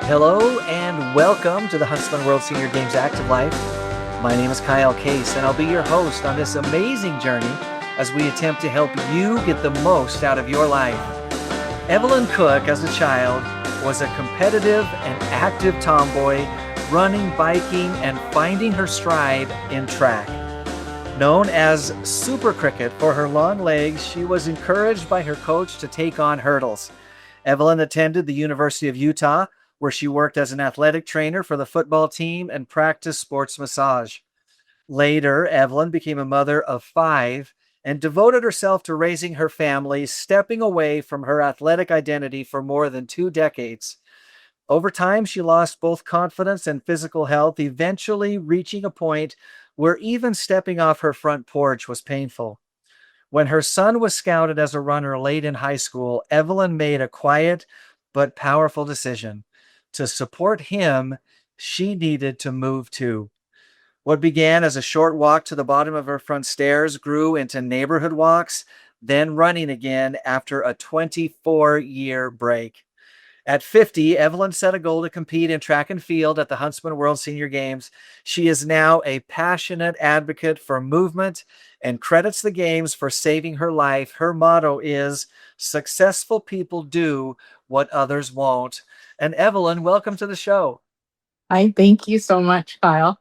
Hello and welcome to the Huntsman World Senior Games Active Life. My name is Kyle Case, and I'll be your host on this amazing journey as we attempt to help you get the most out of your life. Evelyn Cook, as a child, was a competitive and active tomboy, running, biking, and finding her stride in track. Known as Super Cricket for her long legs, she was encouraged by her coach to take on hurdles. Evelyn attended the University of Utah, where she worked as an athletic trainer for the football team and practiced sports massage. Later, Evelyn became a mother of five and devoted herself to raising her family, stepping away from her athletic identity for more than 2 decades. Over time, she lost both confidence and physical health, eventually reaching a point where even stepping off her front porch was painful. When her son was scouted as a runner late in high school, Evelyn made a quiet but powerful decision. To support him, she needed to move too. What began as a short walk to the bottom of her front stairs grew into neighborhood walks, then running again after a 24-year break. At 50, Evelyn set a goal to compete in track and field at the Huntsman World Senior Games. She is now a passionate advocate for movement and credits the Games for saving her life. Her motto is, "Successful people do what others won't." And Evelyn, welcome to the show. I thank you so much, Kyle.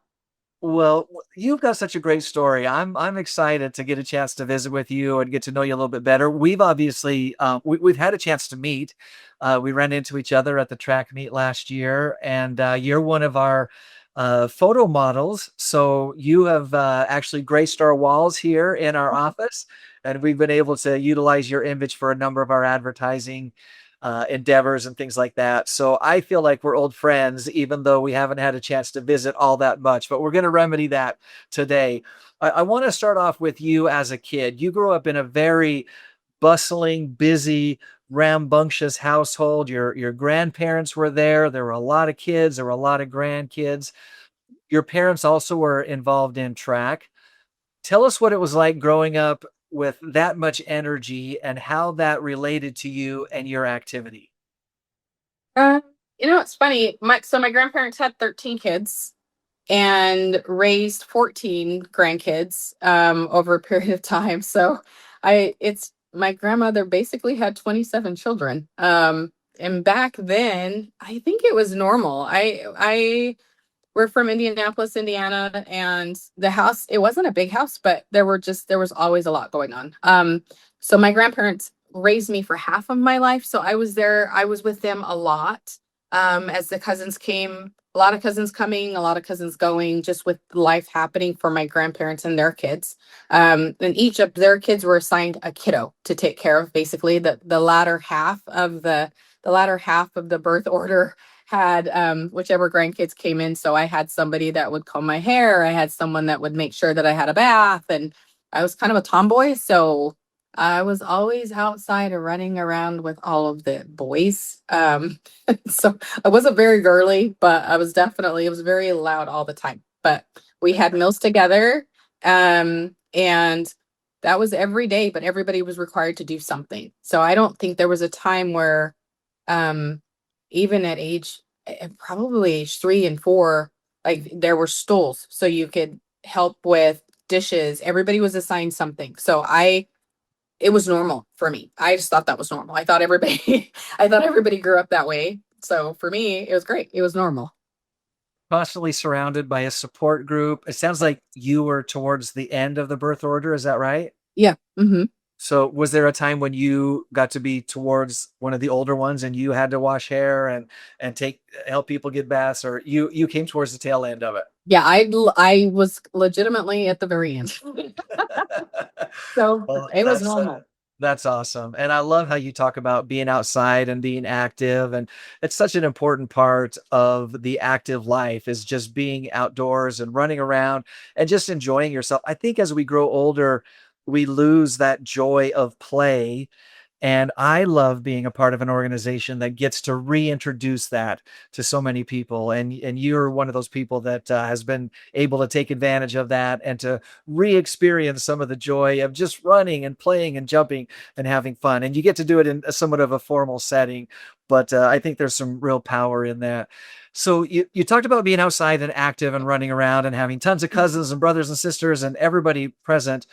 Well, you've got such a great story. I'm excited to get a chance to visit with you and get to know you a little bit better. We've obviously we've had a chance to meet. We ran into each other at the track meet last year, and you're one of our photo models. So you have actually graced our walls here in our office, and we've been able to utilize your image for a number of our advertising endeavors and things like that. So I feel like we're old friends, even though we haven't had a chance to visit all that much, but we're going to remedy that today. I want to start off with you as a kid. You grew up in a very bustling, busy, rambunctious household. Your grandparents were there. There were a lot of kids. There were a lot of grandkids. Your parents also were involved in track. Tell us what it was like growing up with that much energy and how that related to you and your activity. Uh, it's funny. My grandparents had 13 kids and raised 14 grandkids over a period of time. So it's my grandmother basically had 27 children. And back then, I think it was normal. I we're from Indianapolis, Indiana, and the house, it wasn't a big house, but there was always a lot going on. So my grandparents raised me for half of my life. So I was with them a lot. As the cousins came, a lot of cousins coming, a lot of cousins going, just with life happening for my grandparents and their kids. And each of their kids were assigned a kiddo to take care of. Basically, the latter half of the birth order had whichever grandkids came in. So I had somebody that would comb my hair. I had someone that would make sure that I had a bath. And I was kind of a tomboy. So I was always outside or running around with all of the boys. So I wasn't very girly, but it was very loud all the time. But we had meals together. And that was every day, but everybody was required to do something. So I don't think there was a time where, um, even at probably age 3 and 4, like there were stools so you could help with dishes. Everybody was assigned something. It was normal for me. I just thought that was normal. I thought everybody grew up that way. So for me, it was great. It was normal. Constantly surrounded by a support group. It sounds like you were towards the end of the birth order. Is that right? Yeah. Hmm. So was there a time when you got to be towards one of the older ones and you had to wash hair and take help people get baths, or you came towards the tail end of it? Yeah, I was legitimately at the very end. So Well, it was normal. that's awesome. And I love how you talk about being outside and being active. And it's such an important part of the active life is just being outdoors and running around and just enjoying yourself. I think as we grow older, we lose that joy of play. And I love being a part of an organization that gets to reintroduce that to so many people. And you're one of those people that has been able to take advantage of that and to re-experience some of the joy of just running and playing and jumping and having fun. And you get to do it in a somewhat of a formal setting, but I think there's some real power in that. So you talked about being outside and active and running around and having tons of cousins and brothers and sisters and everybody present.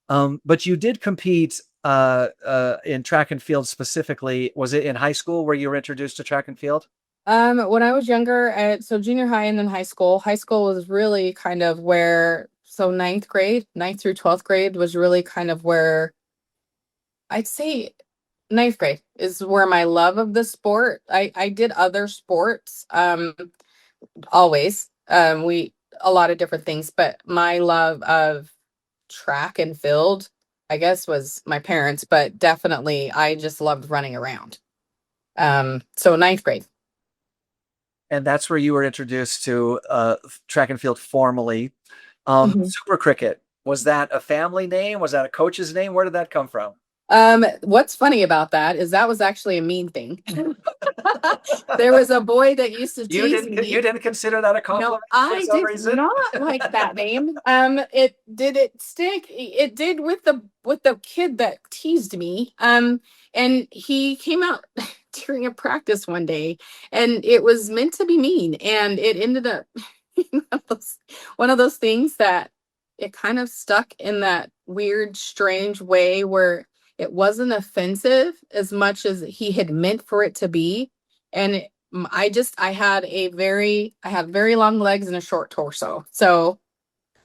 But you did compete in track and field specifically. Was it in high school where you were introduced to track and field? When I was younger, so junior high and then high school. High school was really kind of where, so ninth grade, ninth through 12th grade was really kind of where I'd say ninth grade is where my love of the sport. I did other sports, always. We a lot of different things, but my love of track and field, I guess, was my parents, but definitely I just loved running around. So ninth grade. And that's where you were introduced to track and field formally. Mhm. Super Cricket, was that a family name? Was that a coach's name? Where did that come from? What's funny about that is that was actually a mean thing. There was a boy that used to tease You me. didn't consider that a No, compliment for I some did reason? not like that name. It stick. It did with the kid that teased me. And he came out during a practice one day, and it was meant to be mean, and it ended up one of those things that it kind of stuck in that weird, strange way where it wasn't offensive as much as he had meant for it to be. And I had very long legs and a short torso. So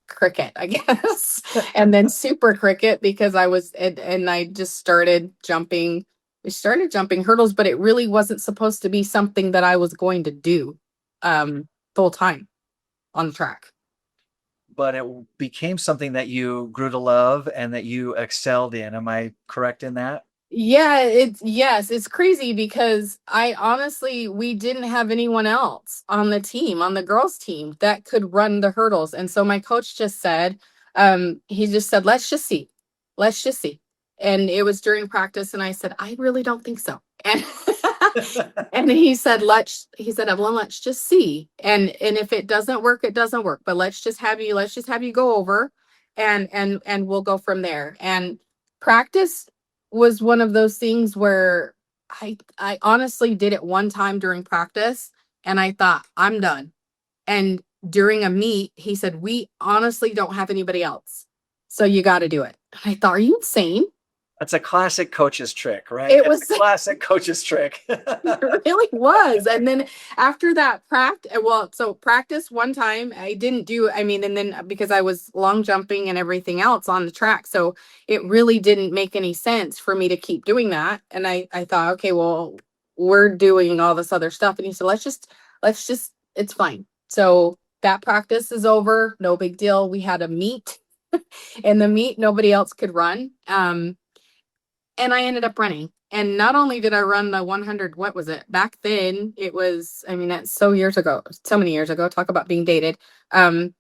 cricket, I guess. And then super cricket because and I just started jumping. I started jumping hurdles, but it really wasn't supposed to be something that I was going to do full time on the track. But it became something that you grew to love and that you excelled in. Am I correct in that? Yeah, it's crazy because I honestly we didn't have anyone else on the team, on the girls team that could run the hurdles. And so my coach just said, he just said, let's just see. Let's just see. And it was during practice and I said, I really don't think so. And and he said, Evelyn, let's just see. And if it doesn't work, it doesn't work. But let's just have you go over and we'll go from there. And practice was one of those things where I honestly did it one time during practice and I thought, I'm done. And during a meet, he said, we honestly don't have anybody else. So you got to do it. And I thought, are you insane? That's a classic coach's trick, right? It It's was a classic coach's trick. it really was. And then after that practice one time I didn't do, I mean, and then because I was long jumping and everything else on the track. So it really didn't make any sense for me to keep doing that. And I thought, okay, well, we're doing all this other stuff. And he said, let's just, it's fine. So that practice is over. No big deal. We had a meet and the meet, nobody else could run. And I ended up running. And not only did I run the 100, what was it? Back then, it was, I mean, that's so years ago, so many years ago. Talk about being dated. The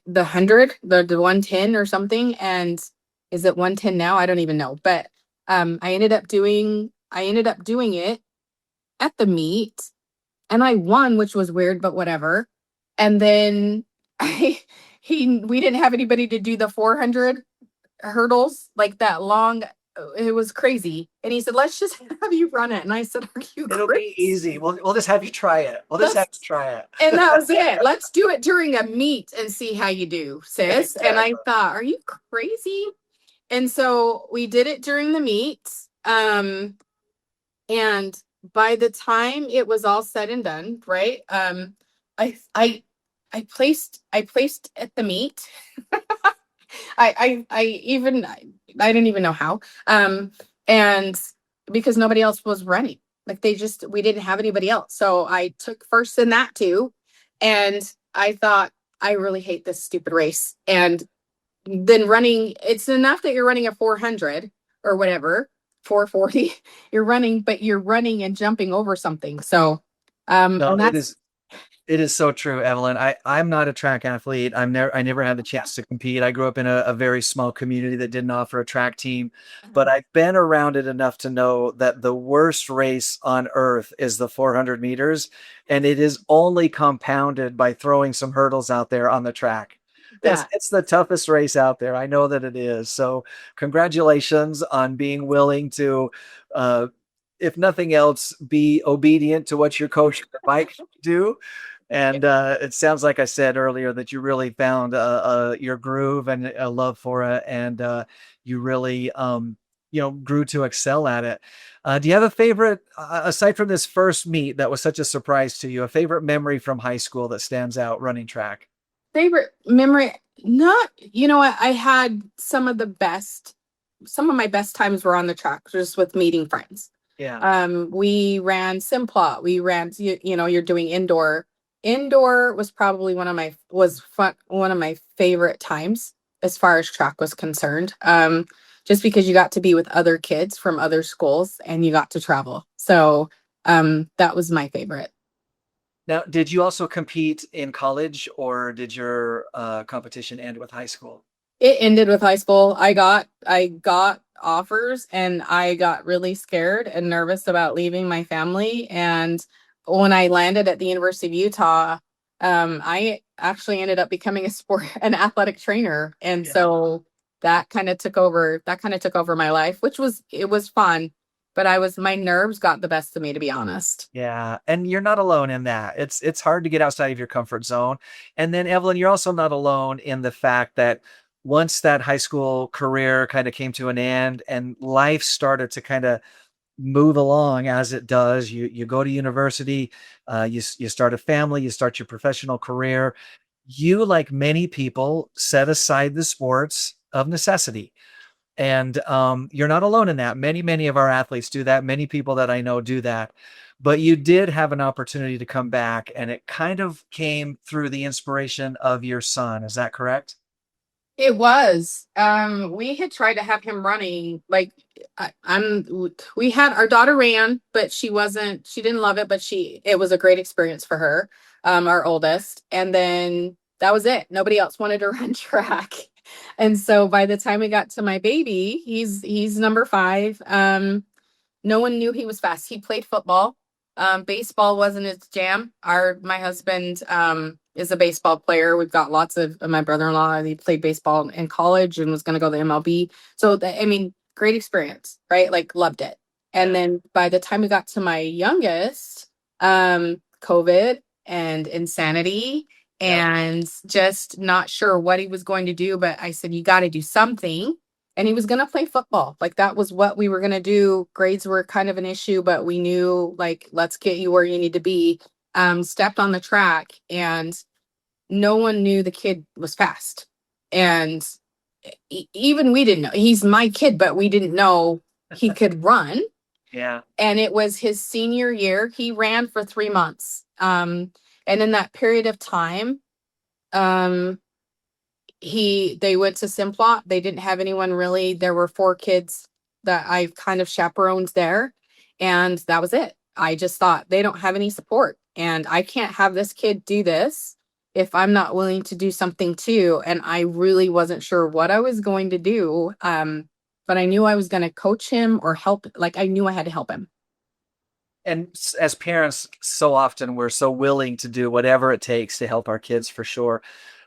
100, the 110 or something. And is it 110 now? I don't even know. But I ended up doing it at the meet and I won, which was weird, but whatever. And then I we didn't have anybody to do the 400 hurdles like that long. It was crazy. And he said, let's just have you run it. And I said, are you It'll be crazy? easy. We'll just have you try it. We'll just have you try it. And that was it. Let's do it during a meet and see how you do, sis. And I Exactly. thought, are you crazy? And so we did it during the meet. And by the time it was all said and done, right? I I I placed at the meet. I didn't even know how. And because nobody else was running, like we didn't have anybody else. So I took first in that too. And I thought, I really hate this stupid race. And then running, it's enough that you're running a 400 or whatever, 440, you're running, but you're running and jumping over something. So, No, and it that's is. It is so true, Evelyn. I'm not a track athlete. I never had the chance to compete. I grew up in a very small community that didn't offer a track team, but I've been around it enough to know that the worst race on earth is the 400 meters, and it is only compounded by throwing some hurdles out there on the track. Yeah. It's the toughest race out there. I know that it is. So congratulations on being willing to, uh, if nothing else, be obedient to what your coach and the bike do. And it sounds like I said earlier that you really found your groove and a love for it, and you really, grew to excel at it. Do you have a favorite, aside from this first meet that was such a surprise to you, a favorite memory from high school that stands out running track? Favorite memory? Not, you know what? I had some of my best times were on the track, just with meeting friends. Yeah. We ran Simplot. We ran, you're doing indoor. Indoor was probably one of my favorite times as far as track was concerned. Just because you got to be with other kids from other schools and you got to travel. So, that was my favorite. Now, did you also compete in college, or did your competition end with high school? It ended with high school. I got offers and I got really scared and nervous about leaving my family. And when I landed at the University of Utah, I actually ended up becoming an athletic trainer. And Yeah. so that kind of took over my life, it was fun, but my nerves got the best of me, to be honest. Yeah, and you're not alone in that. It's hard to get outside of your comfort zone. And then Evelyn, you're also not alone in the fact that once that high school career kind of came to an end and life started to kind of move along as it does, you go to university, you start a family, you start your professional career. You, like many people, set aside the sports of necessity. And you're not alone in that. Many of our athletes do that. Many people that I know do that. But you did have an opportunity to come back, and it kind of came through the inspiration of your son. Is that correct? It was. We had tried to have him running. Like, we had our daughter ran, but she didn't love it, but it was a great experience for her, our oldest. And then that was it. Nobody else wanted to run track. And so by the time we got to my baby, he's number 5. No one knew he was fast. He played football. Baseball wasn't his jam. My husband is a baseball player. We've got lots of my brother-in-law. He played baseball in college and was going to go to the MLB. So I mean, great experience, right? Like, loved it. And then by the time we got to my youngest, COVID and insanity Yep. and just not sure what he was going to do. But I said, you got to do something. And he was going to play football. Like, that was what we were going to do. Grades were kind of an issue, but we knew, like, let's get you where you need to be. Stepped on the track, and no one knew the kid was fast. And even we didn't know. He's my kid, but we didn't know he could run. Yeah. And it was his senior year. He ran for 3 months. And in that period of time, um, they went to Simplot. They didn't have anyone really. There were 4 kids that I've kind of chaperoned there, and that was it. I just thought, they don't have any support, and I can't have this kid do this if I'm not willing to do something too. And I really wasn't sure what I was going to do. But I knew I was going to coach him or help. Like, I knew I had to help him. And as parents, so often we're so willing to do whatever it takes to help our kids, for sure.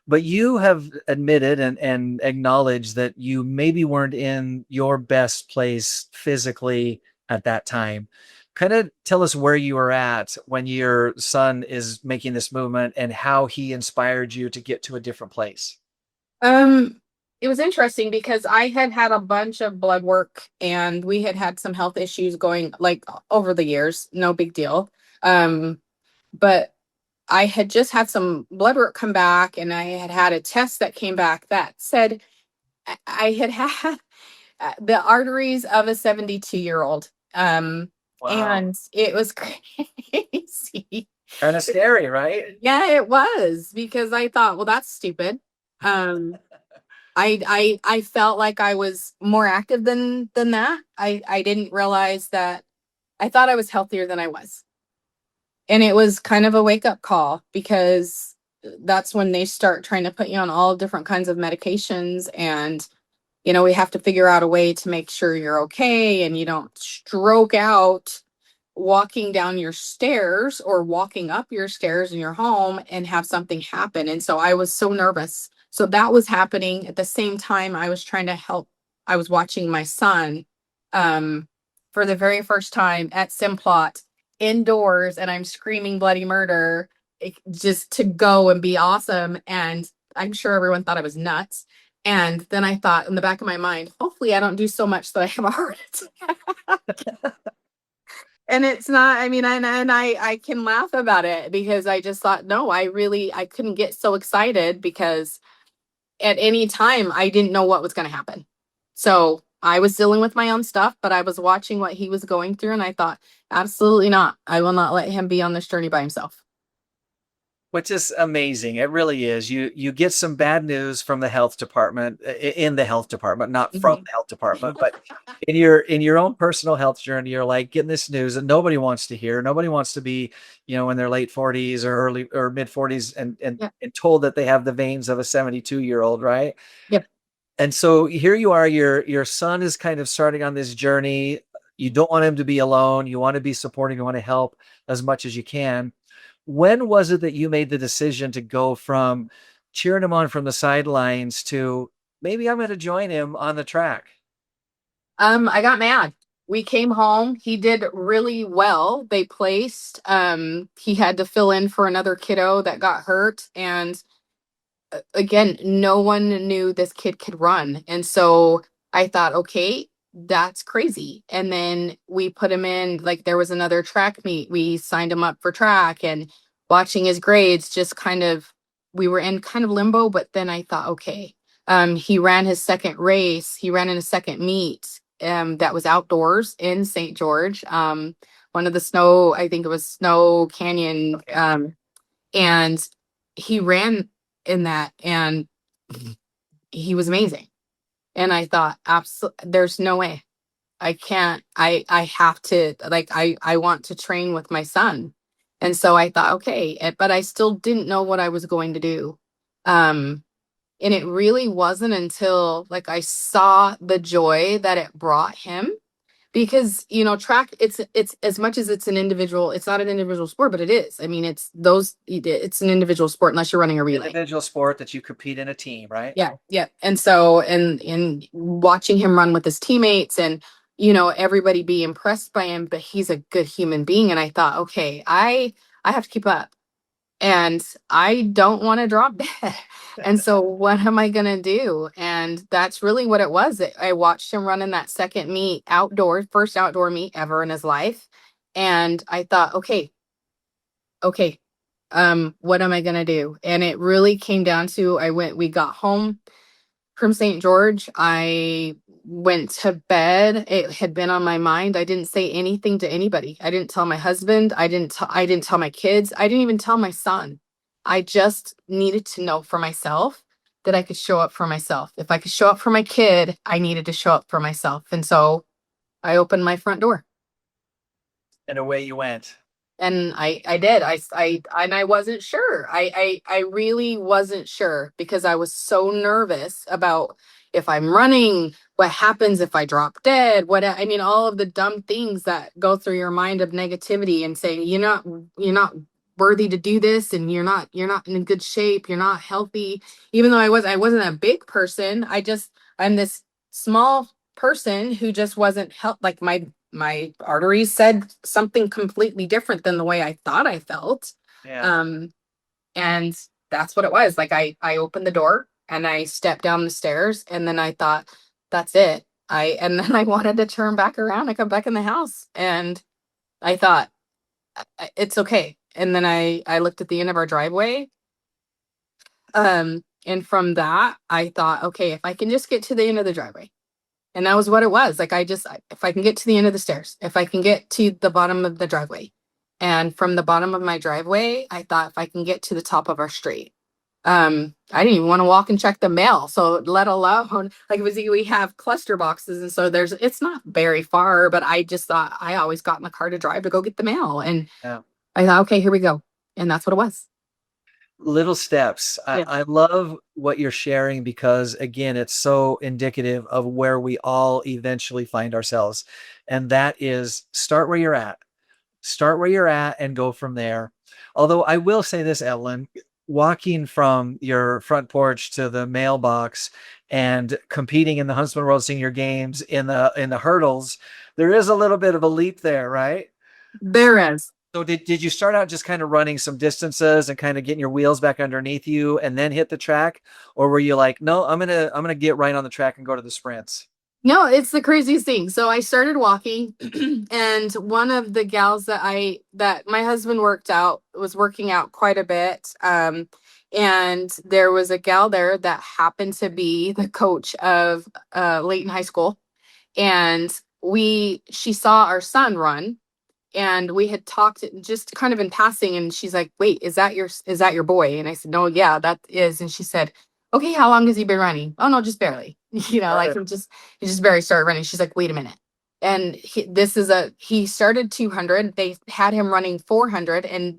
But you have admitted and acknowledged that you maybe weren't in your best place physically at that time. Kind of tell us where you were at when your son is making this movement and how he inspired you to get to a different place. Um, it was interesting because I had had a bunch of blood work and we had had some health issues going, like, over the years. No big deal. But I had just had some blood work come back, and I had had a test that came back that said I had had the arteries of a 72-year-old. Wow. And it was crazy. Kind of scary, right? Yeah, it was, because I thought, well, that's stupid. Um, I felt like I was more active than that. I didn't realize that. I thought I was healthier than I was. And it was kind of a wake up call because that's when they start trying to put you on all different kinds of medications. And, we have to figure out a way to make sure you're okay and you don't stroke out walking down your stairs or walking up your stairs in your home and have something happen. And so I was so nervous. So that was happening at the same time I was trying to help. I was watching my son um, for the very first time at Simplot indoors, and I'm screaming bloody murder just to go and be awesome. And I'm sure everyone thought I was nuts. And then I thought in the back of my mind, hopefully I don't do so much that I have a heart attack. And it's not, I mean, and I can laugh about it because I just thought, no, I couldn't get so excited because at any time I didn't know what was going to happen. So I was dealing with my own stuff, but I was watching what he was going through, and I thought, absolutely not. I will not let him be on this journey by himself. Which is amazing. It really is. You get some bad news from the health department, in the health department, not from Mhm. the health department, but in your own personal health journey, you're like getting this news that nobody wants to hear. Nobody wants to be, in their late 40s or early or mid 40s Yeah. and told that they have the veins of a 72-year-old, right? Yep. And so here you are, your son is kind of starting on this journey. You don't want him to be alone. You want to be supporting, you want to help as much as you can. When was it that you made the decision to go from cheering him on from the sidelines to maybe I'm going to join him on the track? I got mad. We came home. He did really well. They placed. He had to fill in for another kiddo that got hurt, and again, no one knew this kid could run. And so I thought, okay, that's crazy. And then we put him in, like, there was another track meet. We signed him up for track, and watching his grades just kind of, we were in kind of limbo. But then I thought, okay, he ran his second race. He ran in a second meet that was outdoors in St. George. One of the snow, I think it was Snow Canyon. And he ran in that, and he was amazing. And I thought, absolutely, there's no way. I can't. I have to, like, I want to train with my son. And so I thought, okay, but I still didn't know what I was going to do. Um and it really wasn't until, like, I saw the joy that it brought him, because track, it's as much as it's not an individual sport, but it is. I mean, it's an individual sport unless you're running a relay. Individual sport that you compete in a team, right? Yeah, yeah. And so, and watching him run with his teammates, and everybody be impressed by him, but he's a good human being. And I thought, okay, I have to keep up, and I don't want to drop dead. And so what am I going to do? And that's really what it was. I watched him run in that second meet, first outdoor meet ever in his life. And I thought, okay, what am I going to do? And it really came down to, we got home from St. George. I went to bed. It had been on my mind. I didn't say anything to anybody. I didn't tell my husband. I didn't tell my kids. I didn't even tell my son. I just needed to know for myself that I could show up for myself. If I could show up for my kid, I needed to show up for myself. And so I opened my front door. And away you went. And I did. I wasn't sure. I really wasn't sure, because I was so nervous about, if I'm running, what happens if I drop dead? I mean, all of the dumb things that go through your mind of negativity, and saying you're not worthy to do this, and you're not in good shape, you're not healthy. Even though I wasn't a big person, I'm this small person who just wasn't like, my arteries said something completely different than the way I thought I felt. Yeah. And that's what it was. Like, I opened the door and I stepped down the stairs, and then I thought, that's it. And then I wanted to turn back around and come back in the house, and I thought, it's okay. And then I looked at the end of our driveway. And from that, I thought, okay, if I can just get to the end of the driveway. And that was what it was. Like, if I can get to the end of the stairs, if I can get to the bottom of the driveway. And from the bottom of my driveway, I thought, if I can get to the top of our street. I didn't even want to walk and check the mail. So let alone, like, we have cluster boxes. And so it's not very far, but I just thought, I always got in the car to drive to go get the mail. And Yeah. I thought, okay, here we go. And that's what it was. Little steps. Yeah. I love what you're sharing because, again, it's so indicative of where we all eventually find ourselves. And that is start where you're at. Start where you're at and go from there. Although I will say this, Evelyn, walking from your front porch to the mailbox and competing in the Huntsman World Senior Games in the hurdles, there is a little bit of a leap there, right? There is. So did you start out just kind of running some distances and kind of getting your wheels back underneath you and then hit the track? Or were you like, no, I'm gonna get right on the track and go to the sprints? No, it's the craziest thing. So I started walking and one of the gals that my husband was working out quite a bit. And there was a gal there that happened to be the coach of Layton High School. And she saw our son run, and we had talked just kind of in passing, and she's like, wait, is that your boy? And I said, no, yeah, that is. And she said, okay, how long has he been running? Oh no, just barely. Like Right. he just barely started running. She's like, wait a minute. And he started 200. They had him running 400, and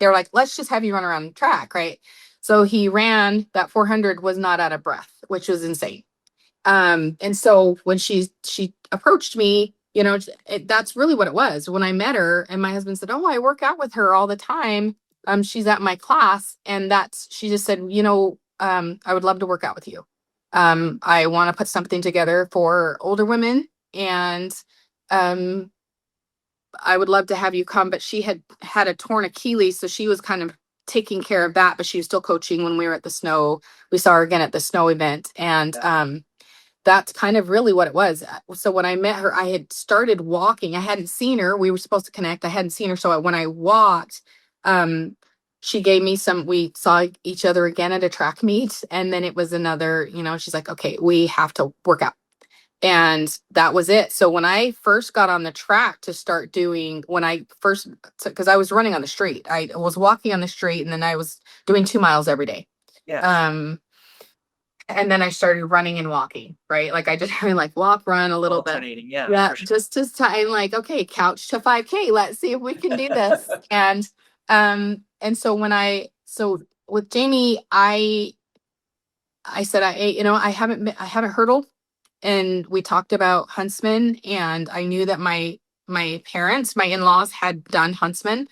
they're like, let's just have you run around the track, right? So he ran that 400, was not out of breath, which was insane. And so when she approached me, that's really what it was. When I met her, and my husband said, oh, I work out with her all the time. She's at my class. And she just said, I would love to work out with you. I want to put something together for older women, and um I would love to have you come. But she had a torn Achilles, so she was kind of taking care of that, but she was still coaching when we were at the snow. We saw her again at the snow event. And that's kind of really what it was. So when I met her, I had started walking. I hadn't seen her. We were supposed to connect. I hadn't seen her. So when I walked, um, she gave me we saw each other again at a track meet. And then it was another, she's like, okay, we have to work out. And that was it. So when I first got on the track to start doing, because I was running on the street, I was walking on the street, and then I was doing 2 miles every day. Yes. And then I started running and walking, right? Like I just like walk, run a little bit. Alternating, yeah, Yeah, for sure. just to time, like, okay, couch to 5K. Let's see if we can do this. And so with Jamie, I said, I haven't hurdled, and we talked about Huntsman, and I knew that my parents, my in-laws, had done Huntsman.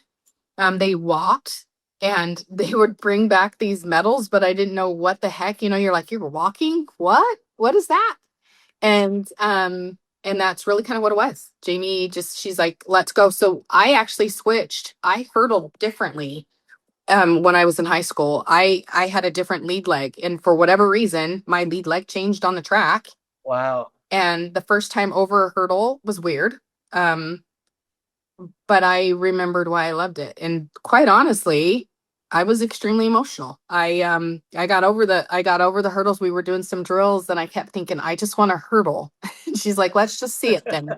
They walked, and they would bring back these medals, but I didn't know what the heck. You're like, you're walking? What is that? And that's really kind of what it was. Jamie she's like, let's go. So I actually switched. I hurdled differently. When I was in high school, I had a different lead leg, and for whatever reason, my lead leg changed on the track. Wow. And the first time over a hurdle was weird. Um, but I remembered why I loved it. And quite honestly, I was extremely emotional. I got over the hurdles. We were doing some drills, and I kept thinking, I just want to hurdle. And she's like, let's just see it then.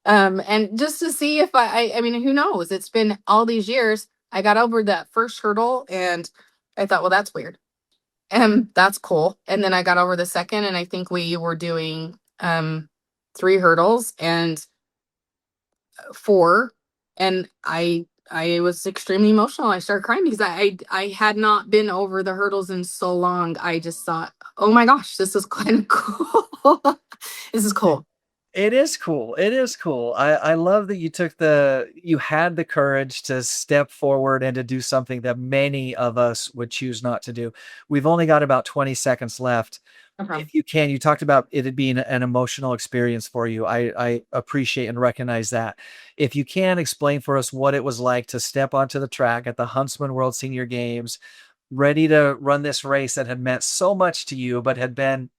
And just to see if I mean, who knows? It's been all these years. I got over that first hurdle, and I thought, well, that's weird. And that's cool. And then I got over the second, and I think we were doing 3 hurdles and 4, and I was extremely emotional. I started crying because I had not been over the hurdles in so long. I just thought, oh my gosh, this is kind of cool. This is cool. It is cool. It is cool. I love that you had the courage to step forward and to do something that many of us would choose not to do. We've only got about 20 seconds left. Okay. If you can, you talked about it being an emotional experience for you. I appreciate and recognize that. If you can explain for us what it was like to step onto the track at the Huntsman World Senior Games, ready to run this race that had meant so much to you, but had been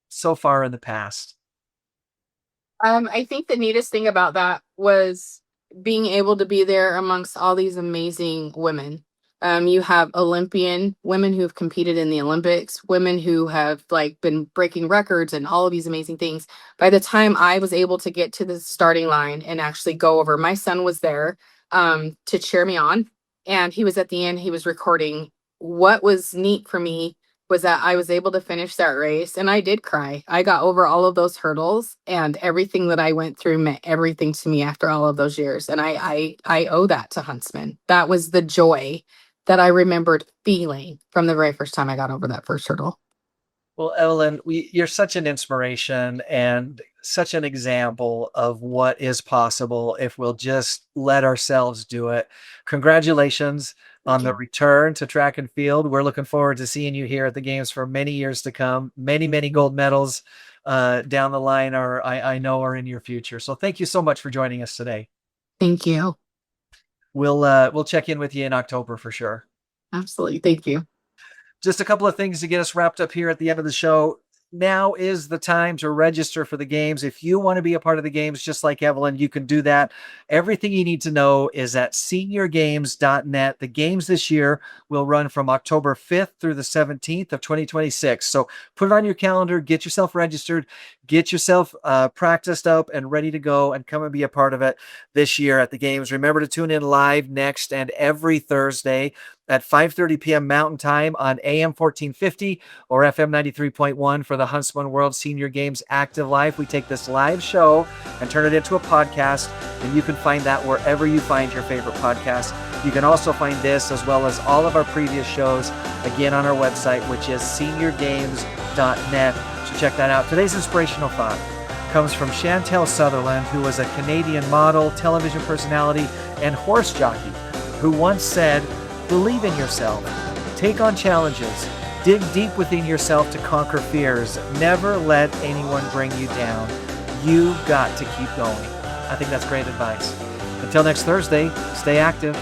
so far in the past. I think the neatest thing about that was being able to be there amongst all these amazing women. You have Olympian women who have competed in the Olympics, women who have like been breaking records and all of these amazing things. By the time I was able to get to the starting line and actually go over, my son was there to cheer me on, and he was at the end. He was recording. What was neat for me was that I was able to finish that race, and I did cry. I got over all of those hurdles, and everything that I went through meant everything to me after all of those years. And I owe that to Huntsman. That was the joy that I remembered feeling from the very first time I got over that first hurdle. Well, Evelyn, you're such an inspiration and such an example of what is possible if we'll just let ourselves do it. Congratulations on Thank the you. return to track and field. We're looking forward to seeing you here at the games for many years to come. Many, many gold medals down the line I know are in your future. So thank you so much for joining us today. Thank you. We'll check in with you in October for sure. Absolutely. Thank you. Just a couple of things to get us wrapped up here at the end of the show. Now is the time to register for the games. If you want to be a part of the games, just like Evelyn, you can do that. Everything you need to know is at seniorgames.net. The games this year will run from October 5th through the 17th of 2026. So put it on your calendar, get yourself registered, get yourself practiced up and ready to go, and come and be a part of it this year at the games. Remember to tune in live next and every Thursday at 5:30 p.m. Mountain Time on AM 1450 or FM 93.1 for the Huntsman World Senior Games Active Life. We take this live show and turn it into a podcast, and you can find that wherever you find your favorite podcast. You can also find this as well as all of our previous shows again on our website, which is seniorgames.net. So check that out. Today's inspirational thought comes from Chantel Sutherland, who was a Canadian model, television personality, and horse jockey, who once said, "Believe in yourself, take on challenges, dig deep within yourself to conquer fears. Never let anyone bring you down. You've got to keep going." I think that's great advice. Until next Thursday, stay active.